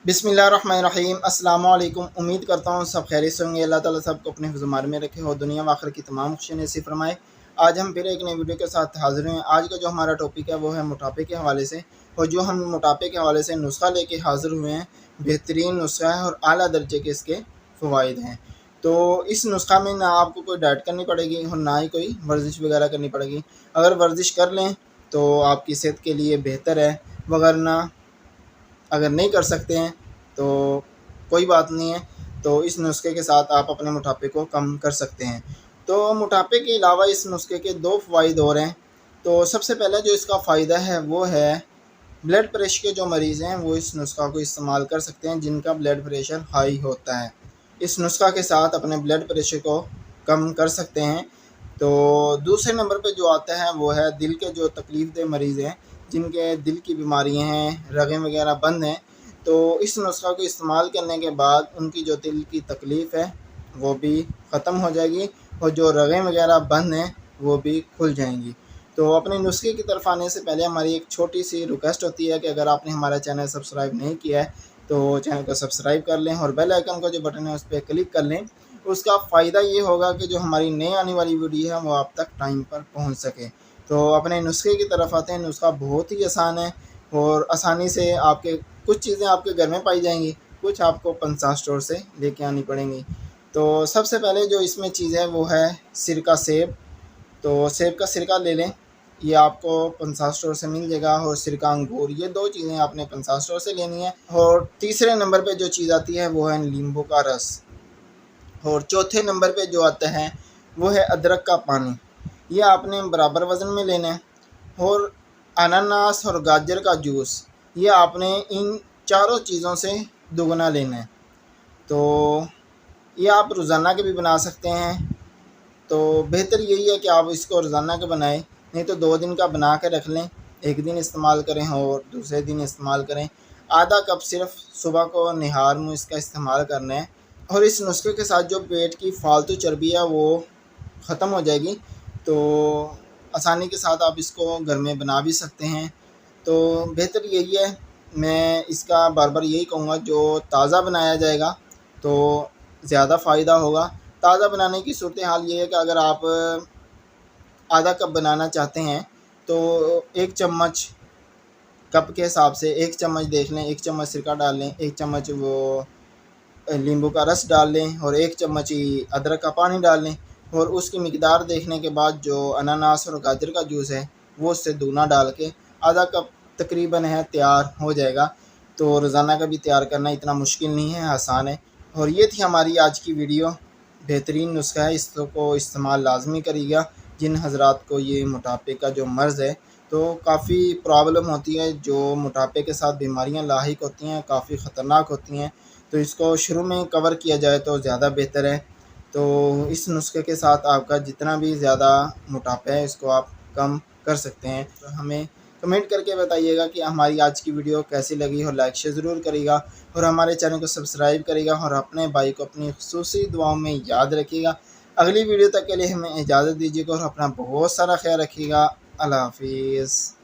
बिस्मिल्लाहिर्रहमानिर्रहीम। अस्सलाम वालेकुम। उम्मीद करता हूँ सब खैरियत से होंगे। अल्लाह ताला सबको अपने ज़ुमार में रखे और दुनिया व आखिरत की तमाम खुशियाँ नसीब फरमाए। आज हम फिर एक नई वीडियो के साथ हाज़िर हैं। आज का जो हमारा टॉपिक है वो है मोटापे के हवाले से, और जो हम मोटापे के हवाले से नुस्खा लेके हाज़िर हुए हैं, बेहतरीन नुस्खा है और आला दर्जे के इसके फ़वाइद हैं। तो इस नुस्खा में ना आपको कोई डाइट करनी पड़ेगी और ना ही कोई वर्जिश वगैरह करनी पड़ेगी। अगर वर्जिश कर लें तो आपकी सेहत के लिए बेहतर है, वगरना अगर नहीं कर सकते हैं तो कोई बात नहीं है। तो इस नुस्खे के साथ आप अपने मोटापे को कम कर सकते हैं। तो मोटापे के अलावा इस नुस्खे के दो फ़वाइद और हैं। तो सबसे पहले जो इसका फ़ायदा है वो है ब्लड प्रेशर के जो मरीज़ हैं वो इस नुस्खा को इस्तेमाल कर सकते हैं, जिनका ब्लड प्रेशर हाई होता है। इस नुस्खा के साथ अपने ब्लड प्रेशर को कम कर सकते हैं। तो दूसरे नंबर पे जो आता है वो है दिल के जो तकलीफ़ दे मरीज़ हैं, जिनके दिल की बीमारियां हैं, रगें वगैरह बंद हैं। तो इस नुस्खा को इस्तेमाल करने के बाद उनकी जो दिल की तकलीफ़ है वो भी ख़त्म हो जाएगी और जो रगें वगैरह बंद हैं वो भी खुल जाएंगी। तो अपने नुस्खे की तरफ आने से पहले हमारी एक छोटी सी रिक्वेस्ट होती है कि अगर आपने हमारा चैनल सब्सक्राइब नहीं किया है तो चैनल को सब्सक्राइब कर लें और बेल आइकन का जो बटन है उस पर क्लिक कर लें। उसका फ़ायदा ये होगा कि जो हमारी नई आने वाली वीडियो है वो आप तक टाइम पर पहुंच सके। तो अपने नुस्खे की तरफ आते हैं। नुस्खा बहुत ही आसान है और आसानी से आपके कुछ चीज़ें आपके घर में पाई जाएंगी, कुछ आपको पंसार स्टोर से लेके आनी पड़ेंगी। तो सबसे पहले जो इसमें चीज़ है वो है सिरका सेब। तो सेब का सिरका ले लें, ये आपको पंसार स्टोर से मिल जाएगा, और सिरका अंगूर, ये दो चीज़ें आपने पंसार स्टोर से लेनी है। और तीसरे नंबर पे जो चीज़ आती है वो है नींबू का रस, और चौथे नंबर पे जो आता है वो है अदरक का पानी। ये आपने बराबर वज़न में लेना है। और अनानास और गाजर का जूस, ये आपने इन चारों चीज़ों से दुगना लेना है। तो ये आप रोज़ाना के भी बना सकते हैं। तो बेहतर यही है कि आप इसको रोज़ाना के बनाएं, नहीं तो 2 दिन का बना के रख लें, एक दिन इस्तेमाल करें और दूसरे दिन इस्तेमाल करें। आधा कप सिर्फ सुबह को निहार मुँह इसका इस्तेमाल करना है, और इस नुस्खे के साथ जो पेट की फालतू चर्बी है वो ख़त्म हो जाएगी। तो आसानी के साथ आप इसको घर में बना भी सकते हैं। तो बेहतर यही है, मैं इसका बार बार यही कहूँगा, जो ताज़ा बनाया जाएगा तो ज़्यादा फ़ायदा होगा। ताज़ा बनाने की सूरत हाल ये है कि अगर आप आधा कप बनाना चाहते हैं तो 1 चम्मच कप के हिसाब से 1 चम्मच देख लें, 1 चम्मच सिरका डाल लें, 1 चम्मच वो नींबू का रस डाल लें और 1 चम्मच ही अदरक का पानी डाल लें। और उसकी मिकदार देखने के बाद जो अनानास और गाजर का जूस है वो उससे दूना डाल के आधा कप तकरीबन है तैयार हो जाएगा। तो रोज़ाना का भी तैयार करना इतना मुश्किल नहीं है, आसान है। और ये थी हमारी आज की वीडियो। बेहतरीन नुस्खा है, इसको इस्तेमाल लाजमी करिएगा। जिन हजरात को ये मोटापे का जो मर्ज़ है, तो काफ़ी प्रॉब्लम होती है, जो मोटापे के साथ बीमारियां लाहिक होती हैं, काफ़ी ख़तरनाक होती हैं, तो इसको शुरू में कवर किया जाए तो ज़्यादा बेहतर है। तो इस नुस्खे के साथ आपका जितना भी ज़्यादा मोटापा है इसको आप कम कर सकते हैं। तो हमें कमेंट करके बताइएगा कि हमारी आज की वीडियो कैसी लगी, और लाइक शेयर ज़रूर करिएगा और हमारे चैनल को सब्सक्राइब करिएगा, और अपने भाई को अपनी खुसूसी दुआओं में याद रखिएगा। अगली वीडियो तक के लिए हमें इजाज़त दीजिएगा और अपना बहुत सारा ख्याल रखिएगा। अल्लाह हाफिज़।